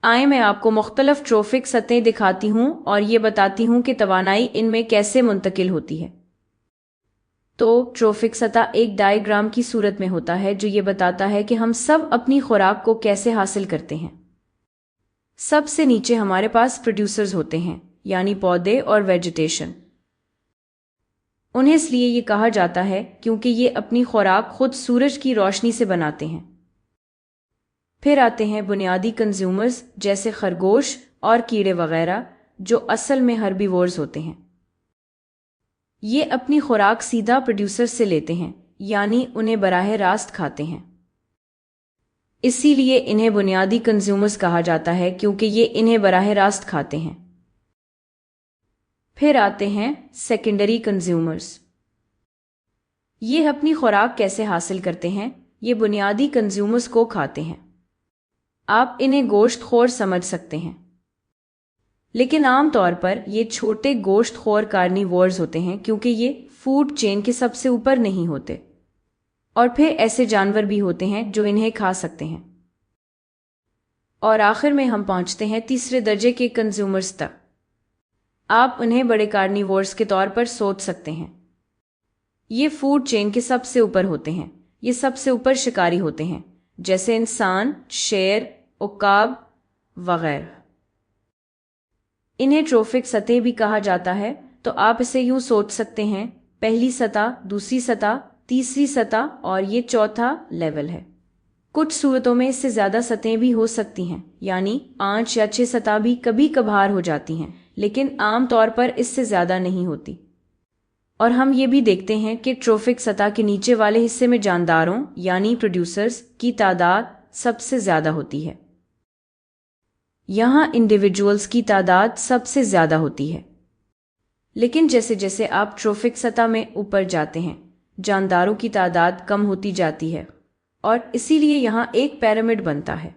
آئے میں آپ کو مختلف ٹروفک سطحیں دکھاتی ہوں اور یہ بتاتی ہوں کہ توانائی ان میں کیسے منتقل ہوتی ہے۔ تو ٹروفک سطح ایک ڈائیگرام کی صورت میں ہوتا ہے جو یہ بتاتا ہے کہ ہم سب اپنی خوراک کو کیسے حاصل کرتے ہیں۔ سب سے نیچے ہمارے پاس پروڈیوسرز ہوتے ہیں، یعنی پودے اور ویجیٹیشن۔ انہیں اس لیے یہ کہا جاتا ہے کیونکہ یہ اپنی خوراک خود سورج کی روشنی سے بناتے ہیں۔ پھر آتے ہیں بنیادی کنزیومرز جیسے خرگوش اور کیڑے وغیرہ، جو اصل میں ہربیورز ہوتے ہیں۔ یہ اپنی خوراک سیدھا پروڈیوسر سے لیتے ہیں، یعنی انہیں براہ راست کھاتے ہیں۔ اسی لیے انہیں بنیادی کنزیومرز کہا جاتا ہے کیونکہ یہ انہیں براہ راست کھاتے ہیں۔ پھر آتے ہیں سیکنڈری کنزیومرز۔ یہ اپنی خوراک کیسے حاصل کرتے ہیں؟ یہ بنیادی کنزیومرز کو کھاتے ہیں۔ آپ انہیں گوشت خور سمجھ سکتے ہیں، لیکن عام طور پر یہ چھوٹے گوشت خور کارنیورز ہوتے ہیں کیونکہ یہ فوڈ چین کے سب سے اوپر نہیں ہوتے، اور پھر ایسے جانور بھی ہوتے ہیں جو انہیں کھا سکتے ہیں۔ اور آخر میں ہم پہنچتے ہیں تیسرے درجے کے کنزیومرز تک۔ آپ انہیں بڑے کارنیورز کے طور پر سوچ سکتے ہیں۔ یہ فوڈ چین کے سب سے اوپر ہوتے ہیں، یہ سب سے اوپر شکاری ہوتے ہیں، جیسے انسان، شیر، عقاب وغیرہ۔ انہیں ٹروفک سطح بھی کہا جاتا ہے، تو آپ اسے یوں سوچ سکتے ہیں: پہلی سطح، دوسری سطح، تیسری سطح اور یہ چوتھا لیول ہے۔ کچھ صورتوں میں اس سے زیادہ سطحیں بھی ہو سکتی ہیں، یعنی 5 یا 6 سطح بھی کبھی کبھار ہو جاتی ہیں، لیکن عام طور پر اس سے زیادہ نہیں ہوتی۔ اور ہم یہ بھی دیکھتے ہیں کہ ٹروفک سطح کے نیچے والے حصے میں جانداروں یعنی پروڈیوسرز کی تعداد سب سے زیادہ ہوتی ہے۔ یہاں انڈیویجولز کی تعداد سب سے زیادہ ہوتی ہے، لیکن جیسے جیسے آپ ٹروفک سطح میں اوپر جاتے ہیں، جانداروں کی تعداد کم ہوتی جاتی ہے، اور اسی لیے یہاں ایک پیرامڈ بنتا ہے۔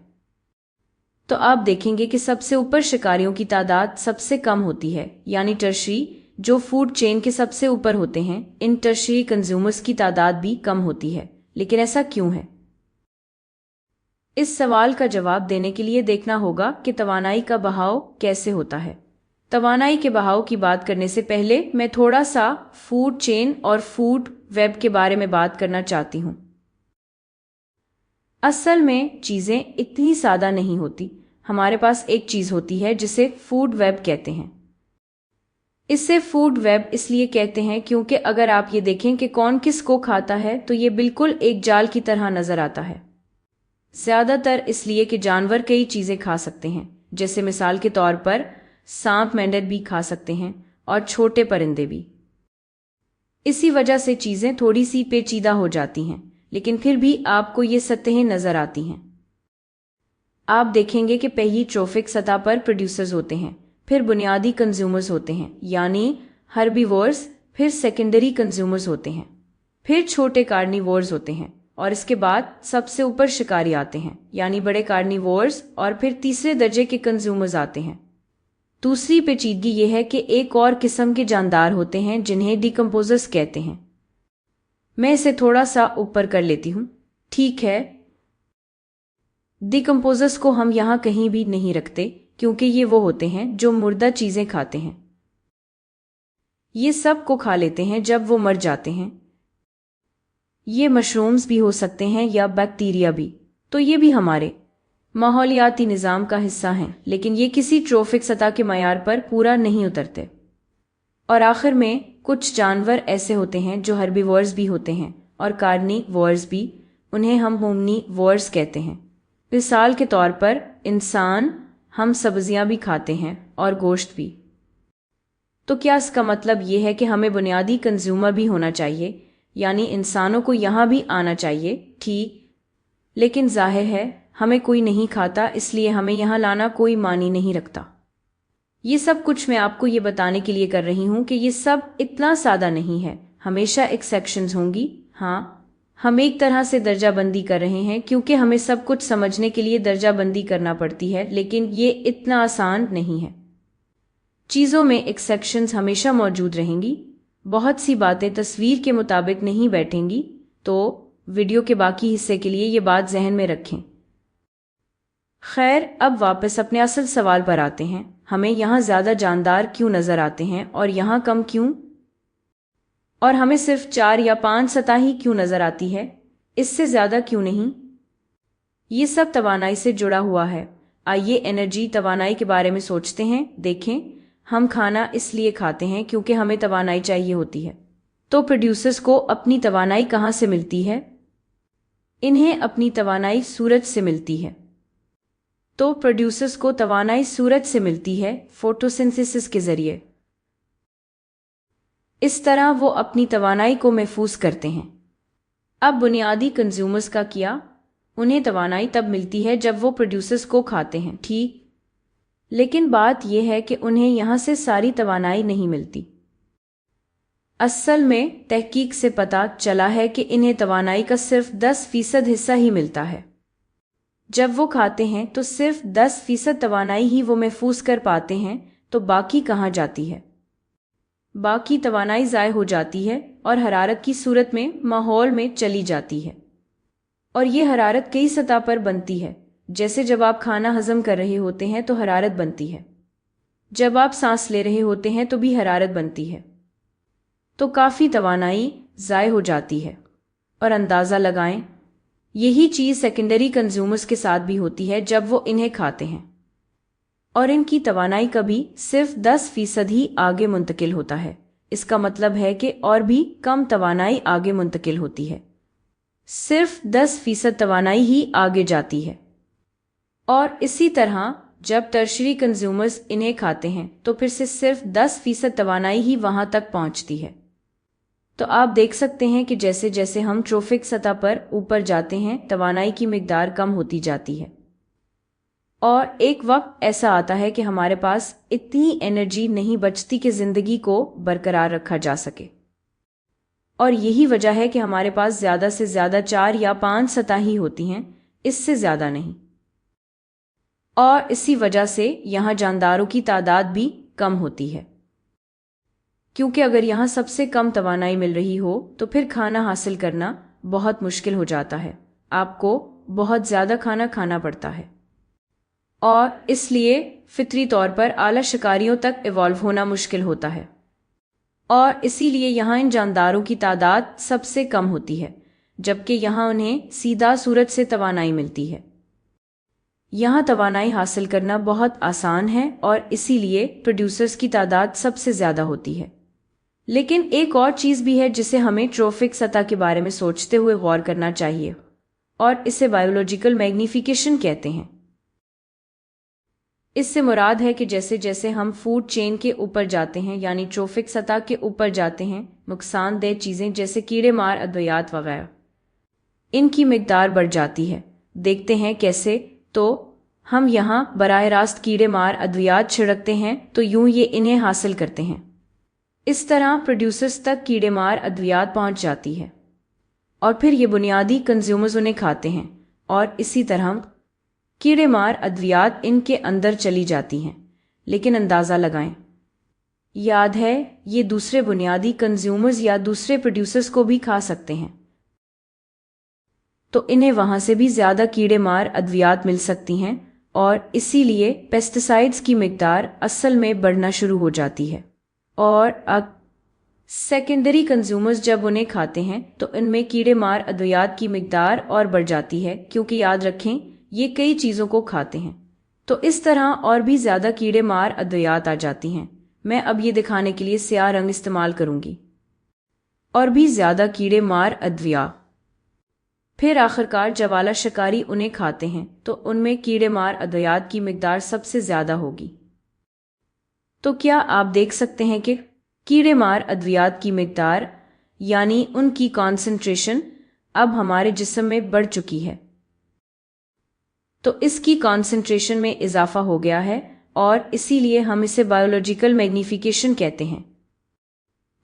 تو آپ دیکھیں گے کہ سب سے اوپر شکاریوں کی تعداد سب سے کم ہوتی ہے، یعنی ٹرشری جو فوڈ چین کے سب سے اوپر ہوتے ہیں، ان ٹرشری کنزیومرز کی تعداد بھی کم ہوتی ہے۔ لیکن ایسا کیوں ہے؟ اس سوال کا جواب دینے کے لیے دیکھنا ہوگا کہ توانائی کا بہاؤ کیسے ہوتا ہے۔ توانائی کے بہاؤ کی بات کرنے سے پہلے میں تھوڑا سا فوڈ چین اور فوڈ ویب کے بارے میں بات کرنا چاہتی ہوں۔ اصل میں چیزیں اتنی سادہ نہیں ہوتی۔ ہمارے پاس ایک چیز ہوتی ہے جسے فوڈ ویب کہتے ہیں۔ اسے فوڈ ویب اس لیے کہتے ہیں کیونکہ اگر آپ یہ دیکھیں کہ کون کس کو کھاتا ہے تو یہ بالکل ایک جال کی طرح نظر آتا ہے۔ زیادہ تر اس لیے کہ جانور کئی چیزیں کھا سکتے ہیں، جیسے مثال کے طور پر سانپ مینڈک بھی کھا سکتے ہیں اور چھوٹے پرندے بھی۔ اسی وجہ سے چیزیں تھوڑی سی پیچیدہ ہو جاتی ہیں، لیکن پھر بھی آپ کو یہ سطحیں نظر آتی ہیں۔ آپ دیکھیں گے کہ پہلی ٹروفک سطح پر پروڈیوسرز ہوتے ہیں، پھر بنیادی کنزیومرز ہوتے ہیں یعنی ہربیورز، پھر سیکنڈری کنزیومرز ہوتے ہیں، پھر چھوٹے کارنیورز ہوتے ہیں، اور اس کے بعد سب سے اوپر شکاری آتے ہیں یعنی بڑے کارنیورز، اور پھر تیسرے درجے کے کنزیومرز آتے ہیں۔ دوسری پیچیدگی یہ ہے کہ ایک اور قسم کے جاندار ہوتے ہیں جنہیں ڈیکمپوزرز کہتے ہیں۔ میں اسے تھوڑا سا اوپر کر لیتی ہوں، ٹھیک ہے؟ ڈیکمپوزرز کو ہم یہاں کہیں بھی نہیں رکھتے کیونکہ یہ وہ ہوتے ہیں جو مردہ چیزیں کھاتے ہیں۔ یہ سب کو کھا لیتے ہیں جب وہ مر جاتے ہیں۔ یہ مشرومز بھی ہو سکتے ہیں یا بیکٹیریا بھی، تو یہ بھی ہمارے ماحولیاتی نظام کا حصہ ہیں، لیکن یہ کسی ٹروفک سطح کے معیار پر پورا نہیں اترتے۔ اور آخر میں کچھ جانور ایسے ہوتے ہیں جو ہربیورز بھی ہوتے ہیں اور کارنیورز بھی، انہیں ہم ہومنیورز کہتے ہیں۔ مثال کے طور پر انسان، ہم سبزیاں بھی کھاتے ہیں اور گوشت بھی۔ تو کیا اس کا مطلب یہ ہے کہ ہمیں بنیادی کنزیومر بھی ہونا چاہیے، یعنی انسانوں کو یہاں بھی آنا چاہیے؟ ٹھیک، لیکن ظاہر ہے ہمیں کوئی نہیں کھاتا، اس لیے ہمیں یہاں لانا کوئی معنی نہیں رکھتا۔ یہ سب کچھ میں آپ کو یہ بتانے کے لیے کر رہی ہوں کہ یہ سب اتنا سادہ نہیں ہے، ہمیشہ ایکسیپشنز ہوں گی۔ ہاں، ہم ایک طرح سے درجہ بندی کر رہے ہیں کیونکہ ہمیں سب کچھ سمجھنے کے لیے درجہ بندی کرنا پڑتی ہے، لیکن یہ اتنا آسان نہیں ہے۔ چیزوں میں ایکسیپشنز ہمیشہ موجود رہیں گی، بہت سی باتیں تصویر کے مطابق نہیں بیٹھیں گی، تو ویڈیو کے باقی حصے کے لیے یہ بات ذہن میں رکھیں۔ خیر، اب واپس اپنے اصل سوال پر آتے ہیں، ہمیں یہاں زیادہ جاندار کیوں نظر آتے ہیں اور یہاں کم کیوں؟ اور ہمیں صرف 4 یا 5 سطح ہی کیوں نظر آتی ہے، اس سے زیادہ کیوں نہیں؟ یہ سب توانائی سے جڑا ہوا ہے۔ آئیے انرجی توانائی کے بارے میں سوچتے ہیں۔ دیکھیں، ہم کھانا اس لیے کھاتے ہیں کیونکہ ہمیں توانائی چاہیے ہوتی ہے۔ تو پروڈیوسرز کو اپنی توانائی کہاں سے ملتی ہے؟ انہیں اپنی توانائی سورج سے ملتی ہے۔ تو پروڈیوسرز کو توانائی سورج سے ملتی ہے، فوٹوسنتھسس کے ذریعے۔ اس طرح وہ اپنی توانائی کو محفوظ کرتے ہیں۔ اب بنیادی کنزیومرز کا کیا؟ انہیں توانائی تب ملتی ہے جب وہ پروڈیوسرز کو کھاتے ہیں، ٹھیک؟ لیکن بات یہ ہے کہ انہیں یہاں سے ساری توانائی نہیں ملتی۔ اصل میں تحقیق سے پتہ چلا ہے کہ انہیں توانائی کا صرف 10% حصہ ہی ملتا ہے۔ جب وہ کھاتے ہیں تو صرف 10% توانائی ہی وہ محفوظ کر پاتے ہیں، تو باقی کہاں جاتی ہے؟ باقی توانائی ضائع ہو جاتی ہے اور حرارت کی صورت میں ماحول میں چلی جاتی ہے۔ اور یہ حرارت کئی سطح پر بنتی ہے، جیسے جب آپ کھانا ہضم کر رہے ہوتے ہیں تو حرارت بنتی ہے، جب آپ سانس لے رہے ہوتے ہیں تو بھی حرارت بنتی ہے۔ تو کافی توانائی ضائع ہو جاتی ہے۔ اور اندازہ لگائیں، یہی چیز سیکنڈری کنزیومرز کے ساتھ بھی ہوتی ہے جب وہ انہیں کھاتے ہیں، اور ان کی توانائی کا بھی صرف 10% ہی آگے منتقل ہوتا ہے۔ اس کا مطلب ہے کہ اور بھی کم توانائی آگے منتقل ہوتی ہے، صرف 10% توانائی ہی آگے جاتی ہے۔ اور اسی طرح جب ٹرشری کنزیومرز انہیں کھاتے ہیں تو پھر سے صرف 10% توانائی ہی وہاں تک پہنچتی ہے۔ تو آپ دیکھ سکتے ہیں کہ جیسے جیسے ہم ٹروفک سطح پر اوپر جاتے ہیں، توانائی کی مقدار کم ہوتی جاتی ہے، اور ایک وقت ایسا آتا ہے کہ ہمارے پاس اتنی انرجی نہیں بچتی کہ زندگی کو برقرار رکھا جا سکے۔ اور یہی وجہ ہے کہ ہمارے پاس زیادہ سے زیادہ 4 یا 5 سطح ہی ہوتی ہیں، اس سے زیادہ نہیں۔ اور اسی وجہ سے یہاں جانداروں کی تعداد بھی کم ہوتی ہے، کیونکہ اگر یہاں سب سے کم توانائی مل رہی ہو تو پھر کھانا حاصل کرنا بہت مشکل ہو جاتا ہے، آپ کو بہت زیادہ کھانا کھانا پڑتا ہے، اور اس لیے فطری طور پر اعلیٰ شکاریوں تک ایوالو ہونا مشکل ہوتا ہے۔ اور اسی لیے یہاں ان جانداروں کی تعداد سب سے کم ہوتی ہے، جبکہ یہاں انہیں سیدھا سورج سے توانائی ملتی ہے۔ یہاں توانائی حاصل کرنا بہت آسان ہے اور اسی لیے پروڈیوسرز کی تعداد سب سے زیادہ ہوتی ہے۔ لیکن ایک اور چیز بھی ہے جسے ہمیں ٹروفک سطح کے بارے میں سوچتے ہوئے غور کرنا چاہیے، اور اسے بایولوجیکل میگنیفیکیشن کہتے ہیں۔ اس سے مراد ہے کہ جیسے جیسے ہم فوڈ چین کے اوپر جاتے ہیں، یعنی ٹروفک سطح کے اوپر جاتے ہیں، نقصان دہ چیزیں جیسے کیڑے مار ادویات وغیرہ، ان کی مقدار بڑھ جاتی ہے۔ دیکھتے ہیں کیسے؟ تو ہم یہاں براہ راست کیڑے مار ادویات چھڑکتے ہیں تو یوں یہ انہیں حاصل کرتے ہیں۔ اس طرح پروڈیوسرز تک کیڑے مار ادویات پہنچ جاتی ہے، اور پھر یہ بنیادی کنزیومرز انہیں کھاتے ہیں، اور اسی طرح کیڑے مار ادویات ان کے اندر چلی جاتی ہیں۔ لیکن اندازہ لگائیں، یاد ہے یہ دوسرے بنیادی کنزیومرز یا دوسرے پروڈیوسرز کو بھی کھا سکتے ہیں، تو انہیں وہاں سے بھی زیادہ کیڑے مار ادویات مل سکتی ہیں، اور اسی لیے پیسٹیسائڈز کی مقدار اصل میں بڑھنا شروع ہو جاتی ہے۔ اور سیکنڈری کنزیومرز جب انہیں کھاتے ہیں تو ان میں کیڑے مار ادویات کی مقدار اور بڑھ جاتی ہے، کیونکہ یاد رکھیں یہ کئی چیزوں کو کھاتے ہیں، تو اس طرح اور بھی زیادہ کیڑے مار ادویات آ جاتی ہیں۔ میں اب یہ دکھانے کے لیے سیاہ رنگ استعمال کروں گی، اور بھی زیادہ کیڑے مار ادویات۔ پھر آخرکار جب اعلیٰ شکاری انہیں کھاتے ہیں تو ان میں کیڑے مار ادویات کی مقدار سب سے زیادہ ہوگی۔ تو کیا آپ دیکھ سکتے ہیں کہ کیڑے مار ادویات کی مقدار، یعنی ان کی کانسنٹریشن، اب ہمارے جسم میں بڑھ چکی ہے؟ تو اس کی کانسنٹریشن میں اضافہ ہو گیا ہے، اور اسی لیے ہم اسے بایولوجیکل میگنیفیکیشن کہتے ہیں۔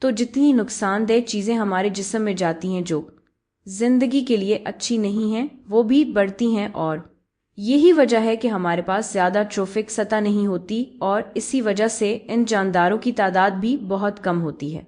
تو جتنی نقصان دہ چیزیں ہمارے جسم میں جاتی ہیں جو زندگی کے لیے اچھی نہیں ہیں، وہ بھی بڑھتی ہیں، اور یہی وجہ ہے کہ ہمارے پاس زیادہ ٹروفک سطح نہیں ہوتی، اور اسی وجہ سے ان جانداروں کی تعداد بھی بہت کم ہوتی ہے۔